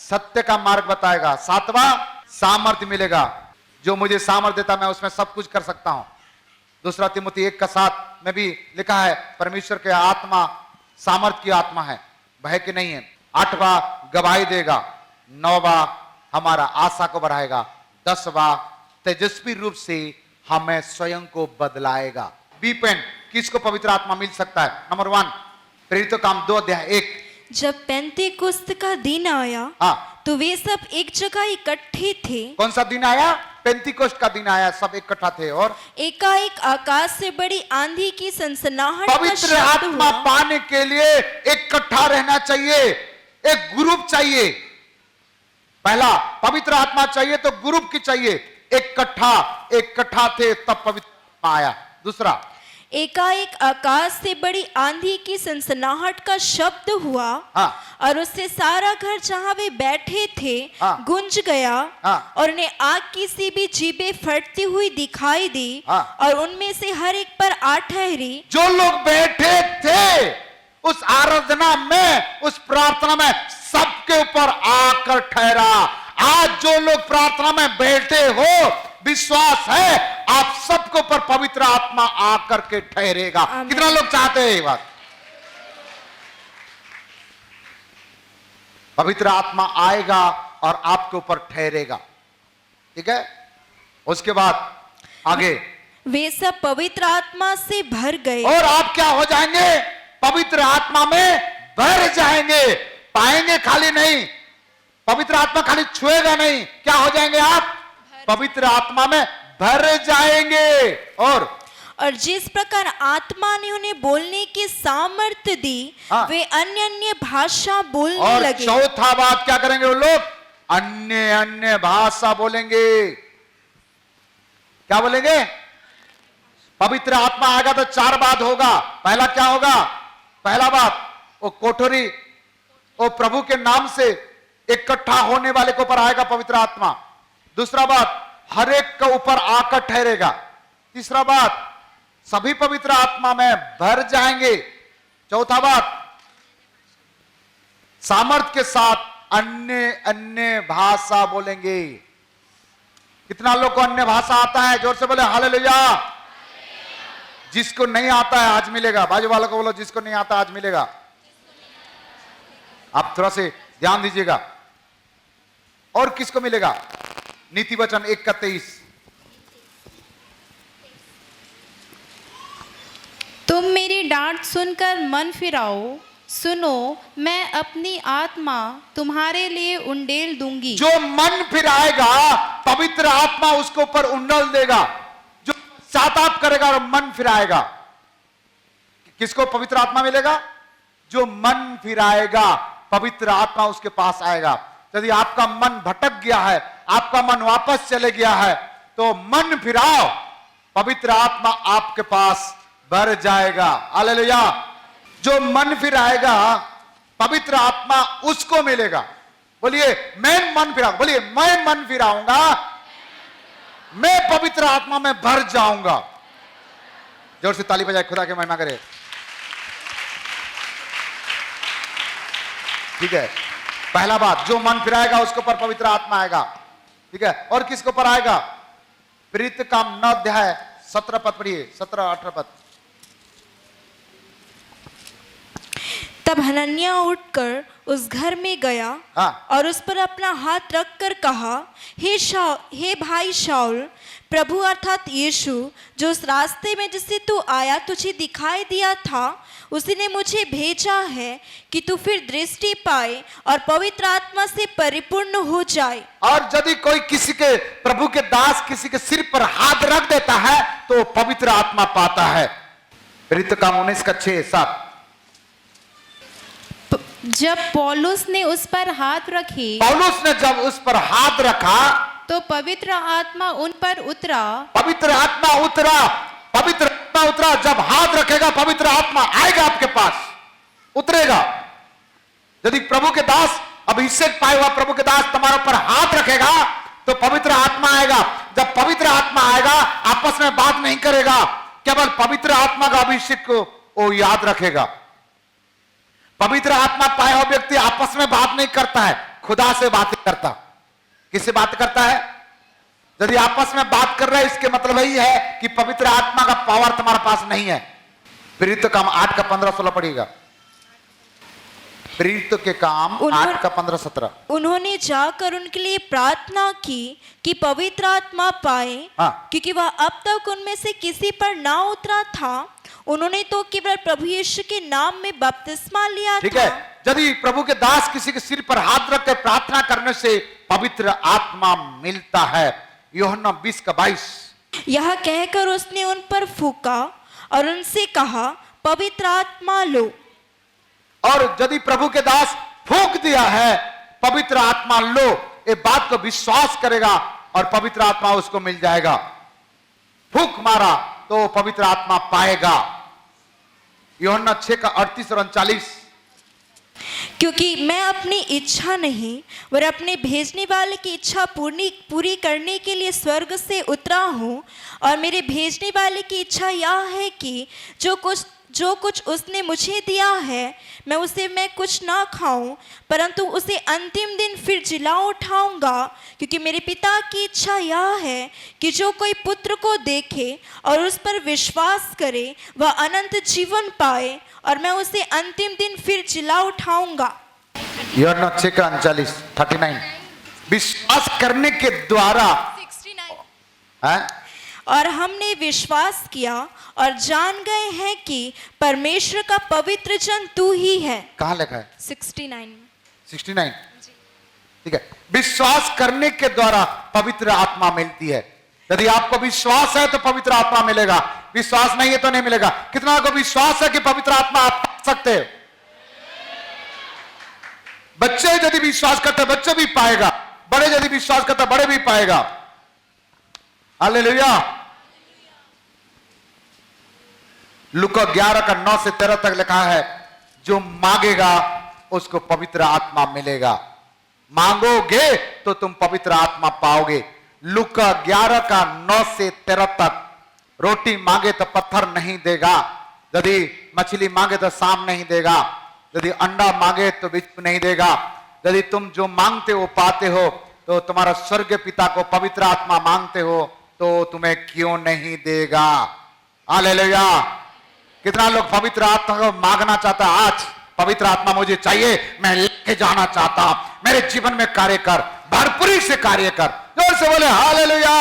सत्य का मार्ग बताएगा। सातवां, सामर्थ्य मिलेगा। जो मुझे सामर्थ्य देता मैं उसमें सब कुछ कर सकता हूं। दूसरा तिमुथी 1:7 में भी लिखा है परमेश्वर के आत्मा सामर्थ की आत्मा है, भय की नहीं है। 8वां गवाही देगा। 9वां हमारा आशा को बढ़ाएगा। 10वां तेजस्वी रूप से हमें स्वयं को बदलाएगा। बी पेन किसको पवित्र आत्मा मिल सकता है? नंबर 1 प्रेरितों काम 2:1। जब पेंतीकुस्त का दिन आया हाँ, तो वे सब एक जगह इकट्ठे थे। कौन सा दिन आया? पेंतीकोस्ट का दिन आया, सब इकट्ठा थे और एकाएक आकाश से बड़ी आंधी की सनसनाहट का पवित्र शब्द आत्मा हुआ। पाने के लिए इकट्ठा रहना चाहिए, एक ग्रुप चाहिए। पहला पवित्र आत्मा चाहिए तो ग्रुप की चाहिए, इकट्ठा थे तब पवित्र आत्मा आया। दूसरा एकाएक आकाश से बड़ी आंधी की सनसनाहट का शब्द हुआ हाँ। और उससे सारा घर जहां वे बैठे थे हाँ। गूंज गया हाँ। और उन्हें आग की सी भी जीभें फटती हुई दिखाई दी हाँ। और उनमें से हर एक पर आ ठहरी। जो लोग बैठे थे उस आराधना में, उस प्रार्थना में, सबके ऊपर आकर ठहरा। आज जो लोग प्रार्थना में बैठे हो, विश्वास है आप सबके ऊपर पवित्र आत्मा आकर के ठहरेगा। आमीन। कितना लोग चाहते हैं ये बात? पवित्र आत्मा आएगा और आपके ऊपर ठहरेगा। ठीक है, उसके बाद आगे वे सब पवित्र आत्मा से भर गए और आप क्या हो जाएंगे? पवित्र आत्मा में भर जाएंगे। पाएंगे खाली नहीं, पवित्र आत्मा खाली छुएगा नहीं, क्या हो जाएंगे आप? पवित्र आत्मा में भर जाएंगे। और जिस प्रकार आत्मा ने उन्हें बोलने की सामर्थ्य दी हाँ। वे अन्य अन्य भाषा बोलने और लगे। चौथा बात क्या करेंगे वो लोग? अन्य अन्य भाषा बोलेंगे। क्या बोलेंगे? पवित्र आत्मा आएगा तो 4 बात होगा। पहला क्या होगा? पहला बात वो कोठरी, वो प्रभु के नाम से इकट्ठा होने वाले के ऊपर आएगा पवित्र आत्मा। दूसरा बात हर एक के ऊपर आकर ठहरेगा। तीसरा बात सभी पवित्र आत्मा में भर जाएंगे। चौथा बात सामर्थ के साथ अन्य अन्य भाषा बोलेंगे। कितना लोग को अन्य भाषा आता है? जोर से बोले हालेलुया। जिसको नहीं आता है आज मिलेगा। बाजू वालों को बोलो जिसको नहीं आता आज मिलेगा। आप थोड़ा से ध्यान दीजिएगा। और किसको मिलेगा? नीति वचन 1:23। तुम मेरी डांट सुनकर मन फिराओ, सुनो मैं अपनी आत्मा तुम्हारे लिए उंडेल दूंगी। जो मन फिराएगा पवित्र आत्मा उसके ऊपर उंडल देगा। जो पश्चाताप करेगा और मन फिराएगा, किसको पवित्र आत्मा मिलेगा? जो मन फिराएगा पवित्र आत्मा उसके पास आएगा। यदि आपका मन भटक गया है, आपका मन वापस चले गया है, तो मन फिराओ, पवित्र आत्मा आपके पास भर जाएगा। हालेलुया। जो मन फिराएगा पवित्र आत्मा उसको मिलेगा। बोलिए मैं मन फिराऊंगा। बोलिए मैं मन फिराऊंगा, मैं पवित्र आत्मा में भर जाऊंगा। जोर से ताली बजाए, खुदा की महिमा करे। ठीक है, पहला बात जो मन फिराएगा उसके ऊपर पवित्र आत्मा आएगा। ठीक है, और किसके ऊपर आएगा? प्रेरित काम 9:17 पद पढ़िए, 17-18 पद। तब हनन्याह उठकर उस घर में गया हाँ। और उस पर अपना हाथ रखकर कहा, हे भाई शाऊल, प्रभु अर्थात यीशु जो उस रास्ते में जिससे तू आया तुझे दिखाई दिया था, उसी ने मुझे भेजा है कि तू फिर दृष्टि पाए और पवित्र आत्मा से परिपूर्ण हो जाए। और यदि कोई किसी के प्रभु के दास किसी के सिर पर हाथ रख देता है तो पवित्र आत्मा पाता है। प्रेरित काम 19:6-7। जब पौलुस ने उस पर हाथ रखे पौलुस ने जब उस पर हाथ रखा तो पवित्र आत्मा उन पर उतरा। पवित्र आत्मा उतरा, पवित्र आत्मा उतरा। जब हाथ रखेगा पवित्र आत्मा आएगा आपके पास, उतरेगा। यदि प्रभु के दास, अभिषेक पाए हुआ प्रभु के दास तुम्हारे ऊपर हाथ रखेगा तो पवित्र आत्मा आएगा। जब पवित्र आत्मा आएगा आपस में बात नहीं करेगा, केवल पवित्र आत्मा का अभिषेक को वो याद रखेगा। पवित्र आत्मा पाया हुआ व्यक्ति आपस में बात नहीं करता है, खुदा से बातें करता। किससे बात करता है? यदि आपस में बात कर रहे हैं इसके मतलब यही है कि पवित्र आत्मा का पावर तुम्हारे पास नहीं है। प्रेरित काम 8 का 15-16 पढ़िएगा। प्रेरित के काम 8 का 15-17। उन्होंने जाकर उनके लिए प्रार्थना की कि पवित्र आत्मा पाए, हाँ। क्योंकि वह अब तक उनमें से किसी पर ना उतरा था। उन्होंने तो केवल प्रभु यीशु के नाम में बपतिस्मा लिया ठीक था। है, यदि प्रभु के दास किसी के सिर पर हाथ रख कर प्रार्थना करने से पवित्र आत्मा मिलता है। यूहन्ना 20 का 22। यह कहकर उसने उन पर फूका और उनसे कहा, पवित्र आत्मा लो। और यदि प्रभु के दास फूंक दिया है पवित्र आत्मा लो, ये बात को विश्वास करेगा और पवित्र आत्मा उसको मिल जाएगा। फूंक मारा तो पवित्र आत्मा पाएगा। यूहन्ना 6 का 38 और 39। क्योंकि मैं अपनी इच्छा नहीं और अपने भेजने वाले की इच्छा पूरी करने के लिए स्वर्ग से उतरा हूँ, और मेरे भेजने वाले की इच्छा यह है कि जो कुछ उसने मुझे दिया है मैं कुछ ना खाऊं, परंतु उसे अंतिम दिन फिर जिला उठाऊंगा। क्योंकि मेरे पिता की इच्छा यह है कि जो कोई पुत्र को देखे और उस पर विश्वास करे वह अनंत जीवन पाए, और मैं उसे अंतिम दिन फिर जिला उठाऊंगा। यूहन्ना 6 का 39। विश्वास करने के द्वारा 69। और हमने विश्वास किया और जान गए हैं कि परमेश्वर का पवित्र जन तू ही है। कहां लिखा है? 69। ठीक है, विश्वास करने के द्वारा पवित्र आत्मा मिलती है। यदि आपको विश्वास है तो पवित्र आत्मा मिलेगा, विश्वास नहीं है तो नहीं मिलेगा। कितना को विश्वास है कि पवित्र आत्मा आप पा सकते हो? बच्चे यदि विश्वास करते बच्चे भी पाएगा, बड़े यदि विश्वास करते बड़े भी पाएगा। हालेलुया। लूका 11 का 9 से 13 तक लिखा है, जो मांगेगा उसको पवित्र आत्मा मिलेगा। मांगोगे तो तुम पवित्र आत्मा पाओगे। लूका 11 का 9 से 13 तक। रोटी मांगे तो पत्थर नहीं देगा, यदि मछली मांगे तो सांप नहीं देगा, यदि अंडा मांगे तो बिच्छू नहीं देगा। यदि तुम जो मांगते हो पाते हो तो तुम्हारा स्वर्ग पिता को पवित्र आत्मा मांगते हो तो तुम्हें क्यों नहीं देगा? हालेलुया। कितना लोग पवित्र आत्मा को मांगना चाहता? आज पवित्र आत्मा मुझे चाहिए, मैं लेके जाना चाहता हूं, मेरे जीवन में कार्य कर, भरपूरी से कार्य कर। जोर से बोले हालेलुया।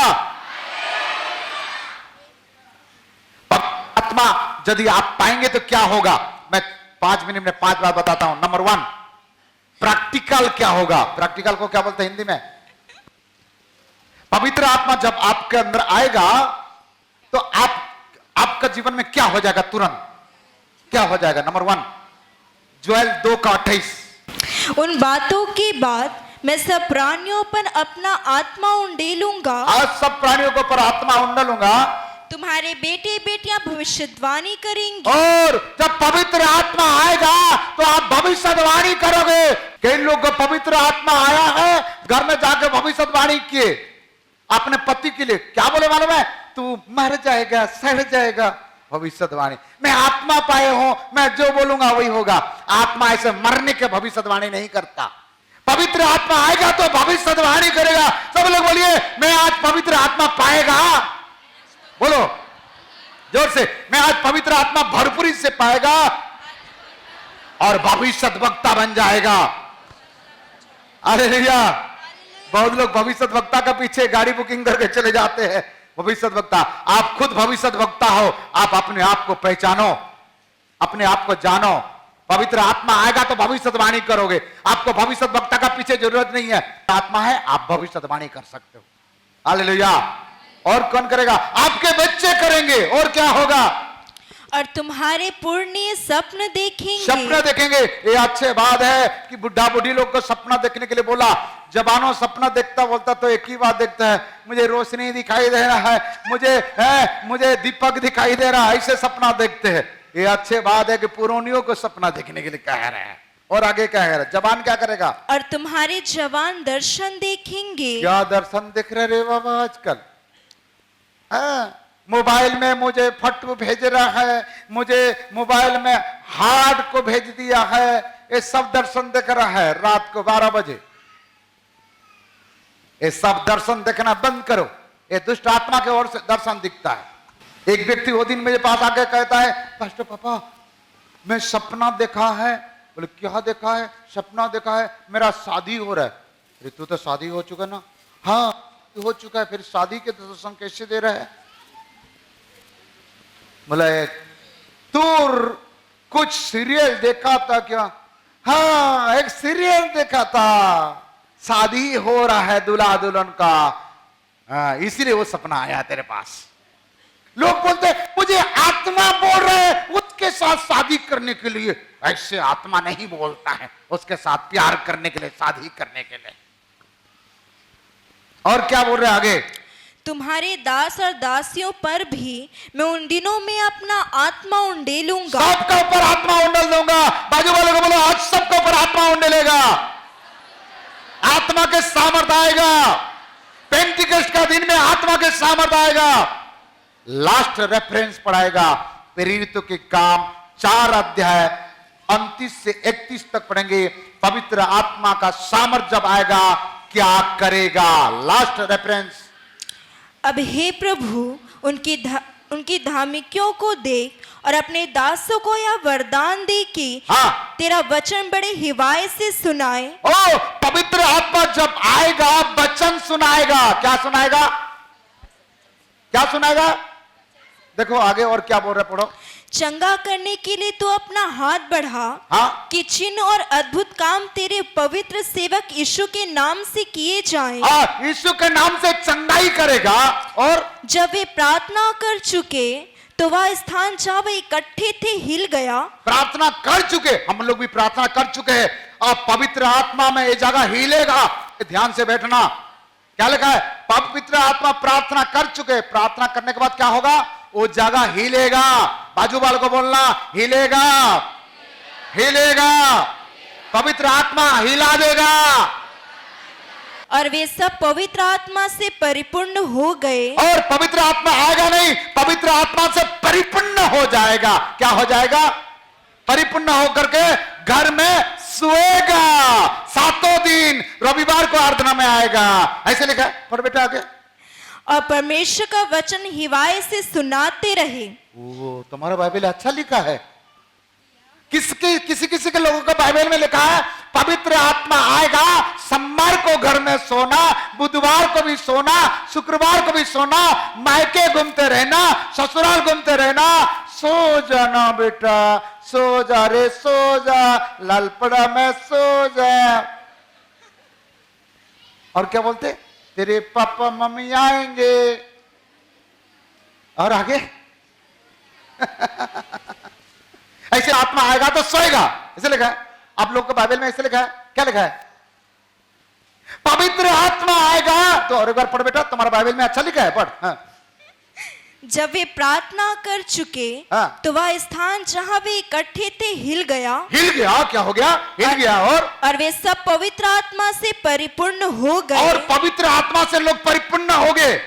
आत्मा यदि आप पाएंगे तो क्या होगा? मैं 5 मिनट में 5 बार बताता हूं। नंबर 1, प्रैक्टिकल क्या होगा? प्रैक्टिकल को क्या बोलते हैं हिंदी में? पवित्र आत्मा जब आपके अंदर आएगा तो आपका जीवन में क्या हो जाएगा? तुरंत क्या हो जाएगा? नंबर 1, जोएल 2 का 28। उन बातों के बाद मैं सब प्राणियों पर अपना आत्मा उंडेलूंगा। आज सब प्राणियों को पर आत्मा उंडेलूंगा। तुम्हारे बेटे बेटियां भविष्यवाणी करेंगे। और जब पवित्र आत्मा आएगा तो आप भविष्यवाणी करोगे। कई लोग को पवित्र आत्मा आया है, घर में जाकर भविष्यवाणी किए अपने पति के लिए। क्या बोले मालूम है? तू मर जाएगा, सड़ जाएगा। भविष्यवाणी। मैं आत्मा पाए हूं, मैं जो बोलूंगा वही होगा। आत्मा ऐसे मरने के भविष्यवाणी नहीं करता। पवित्र आत्मा आएगा तो भविष्यवाणी करेगा। सब लोग बोलिए, मैं आज पवित्र आत्मा पाएगा। बोलो जोर से, मैं आज पवित्र आत्मा भरपूरी से पाएगा और भविष्यद्वक्ता बन जाएगा। हालेलुया। बहुत लोग भविष्यद्वक्ता के पीछे गाड़ी बुकिंग करके चले जाते हैं। भविष्यद्वक्ता, आप खुद भविष्यद्वक्ता हो। आप अपने आप को पहचानो, अपने आप को जानो। पवित्र आत्मा आएगा तो भविष्यवाणी करोगे। आपको भविष्यद्वक्ता का पीछे जरूरत नहीं है। आत्मा है, आप भविष्यवाणी कर सकते हो। हालेलुया। और कौन करेगा? आपके बच्चे करेंगे। और क्या होगा? और तुम्हारे पुण्य स्वप्न देखेंगे। सपना देखेंगे। ये अच्छे बात है कि बुढ़ा बुढ़ी लोग को सपना देखने के लिए बोला। जवानों सपना देखता बोलता तो एक ही बात देखता है, मुझे रोशनी दिखाई दे रहा है, मुझे दीपक दिखाई दे रहा है, ऐसे सपना देखते हैं। ये अच्छे बात है कि पुरानियों को सपना देखने के लिए कह रहे हैं। और आगे क्या है? जवान क्या करेगा? और तुम्हारे जवान दर्शन देखेंगे। क्या दर्शन दिख रहे रे बाबा आजकल? मोबाइल में मुझे फोटो भेज रहा है, मुझे मोबाइल में हार्ड को भेज दिया है, ये सब दर्शन दिख रहा है। रात को 12 बजे ये सब दर्शन देखना बंद करो। ये दुष्ट आत्मा के ओर से दर्शन दिखता है। एक व्यक्ति वो दिन मेरे पास आके कहता है, पास्टर पापा मैं सपना देखा है। बोले क्या देखा है? सपना देखा है मेरा शादी हो रहा है। अरे तू तो शादी हो चुका ना? हाँ हो चुका है, फिर शादी के दर्शन कैसे दे रहा है? बोले तू कुछ सीरियल देखा था क्या? हाँ एक सीरियल देखा था, शादी हो रहा है दूल्हा दुल्हन का, हाँ इसीलिए वो सपना आया तेरे पास। लोग बोलते मुझे आत्मा बोल रहे हैं उसके साथ शादी करने के लिए। ऐसे आत्मा नहीं बोलता है, उसके साथ प्यार करने के लिए, शादी करने के लिए। और क्या बोल रहे हैं आगे? तुम्हारे दास और दासियों पर भी मैं उन दिनों में अपना आत्मा उंडेलूंगा। सबके ऊपर आत्मा उंडेल दूंगा। बाजू वाले को बोलो आज सबके ऊपर आत्मा उंडेलेगा। आत्मा के सामर्थ्य आएगा। पेंटिकस्ट का दिन में आत्मा के सामर्थ्य आएगा। लास्ट रेफरेंस पढ़ाएगा प्रेरितों के काम 4 अध्याय 29 से 31 तक पढ़ेंगे। पवित्र आत्मा का सामर्थ्य जब आएगा क्या करेगा? Last reference. अब हे प्रभु उनकी धार्मिकियों को देख और अपने दासों को यह वरदान दे कि हाँ। तेरा वचन बड़े हिवाए से सुनाए। ओ पवित्र आत्मा जब आएगा वचन सुनाएगा। क्या सुनाएगा? क्या सुनाएगा? देखो आगे और क्या बोल रहे, पढ़ो। चंगा करने के लिए तू अपना हाथ बढ़ा, हाँ? कि चिन्ह और अद्भुत काम तेरे पवित्र सेवक यीशु के नाम से किए जाएं। यीशु के नाम से चंगाई करेगा। और जब वे प्रार्थना कर चुके तो वह स्थान जहाँ वे इकट्ठे थे हिल गया। प्रार्थना कर चुके, हम लोग भी प्रार्थना कर चुके हैं। अब पवित्र आत्मा में ये जगह हिलेगा। ध्यान से बैठना। क्या लिखा है? पवित्र आत्मा प्रार्थना कर चुके, प्रार्थना करने के बाद क्या होगा? वो जगह हिलेगा। बाजू वाले को बोलना हिलेगा, हिलेगा। पवित्र आत्मा हिला देगा। और वे सब पवित्र आत्मा से परिपूर्ण हो गए। और पवित्र आत्मा आएगा नहीं, पवित्र आत्मा से परिपूर्ण हो जाएगा। क्या हो जाएगा? परिपूर्ण होकर के घर में सोएगा। 7 दिन रविवार को आराधना में आएगा। ऐसे लिखा है, पढ़ बेटा आगे। और परमेश्वर का वचन हिवाए से सुनाते रहे। वो तुम्हारा बाइबल अच्छा लिखा है। किसी के लोगों का बाइबल में लिखा है पवित्र आत्मा आएगा, सोमवार को घर में सोना, बुधवार को भी सोना, शुक्रवार को भी सोना, मायके घूमते रहना, ससुराल घूमते रहना। सो जाना बेटा, सो जा रे सो जा, लालपड़ा में सो जा। और क्या बोलते? तेरे पापा मम्मी आएंगे। और आगे ऐसे आत्मा आएगा तो सोएगा। ऐसे लिखा है आप लोग के बाइबल में, ऐसे लिखा है। क्या लिखा है? पवित्र आत्मा आएगा। तो और एक बार पढ़ बेटा, तुम्हारा बाइबल में अच्छा लिखा है, पढ़। हाँ। जब वे प्रार्थना कर चुके हाँ। तो वह स्थान जहाँ वे इकट्ठे थे हिल गया। हिल गया। क्या हो गया? हिल गया। और वे सब पवित्र आत्मा से परिपूर्ण हो गए। और पवित्र आत्मा से लोग परिपूर्ण हो गए।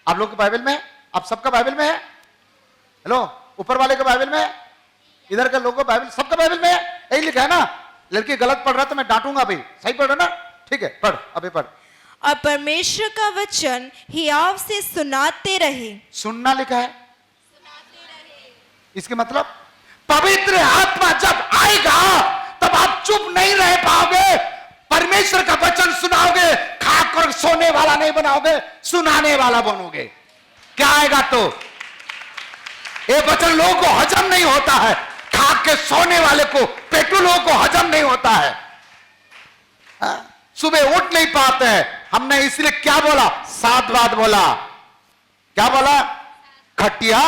आप लोग के बाइबल में, आप सबका बाइबल में है? हेलो, ऊपर वाले के बाइबल में है, इधर के लोगों का बाइबल, सबका बाइबल में है। यही लिखा है ना। लड़की गलत पढ़ रहा है तो मैं डांटूंगा भाई। सही पढ़ रहा ना? ठीक है, पढ़, अभी पढ़। और परमेश्वर का वचन हियाव से सुनाते रहे। सुनना लिखा है। इसके मतलब पवित्र आत्मा जब आएगा तब आप चुप नहीं रह पाओगे। परमेश्वर का वचन सुनाओगे। खाकर सोने वाला नहीं बनाओगे, सुनाने वाला बनोगे। क्या आएगा? तो ये वचन लोगों को हजम नहीं होता है। खा के सोने वाले को, पेटू लोगों को हजम नहीं होता है। सुबह उठ नहीं पाते हैं। हमने इसलिए क्या बोला? 7 बात बोला। क्या बोला? खटिया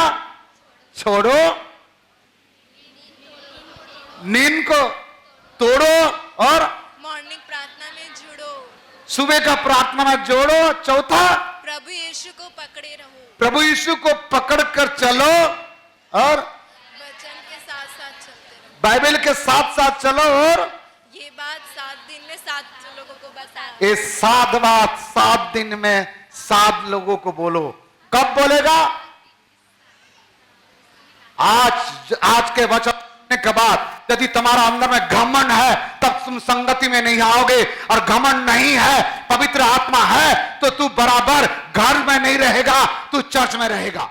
छोड़ो, नींद को तोड़ो और मॉर्निंग प्रार्थना में जुड़ो, सुबह का प्रार्थना में जोड़ो। चौथा, प्रभु यीशु को पकड़े रहो, प्रभु यीशु को पकड़ कर चलो और वचन के साथ साथ चलते रहो। बाइबल के साथ साथ चलो। और ये बात 7 दिन में 7 लोगों को बताओ। ये 7 बात 7 दिन में 7 लोगों को बोलो। कब बोलेगा? आज के वचन के बाद। यदि तुम्हारा अंदर में घमंड है तब तुम संगति में नहीं आओगे और घमंड नहीं है, पवित्र आत्मा है, तो तू बराबर घर में नहीं रहेगा, तू चर्च में रहेगा।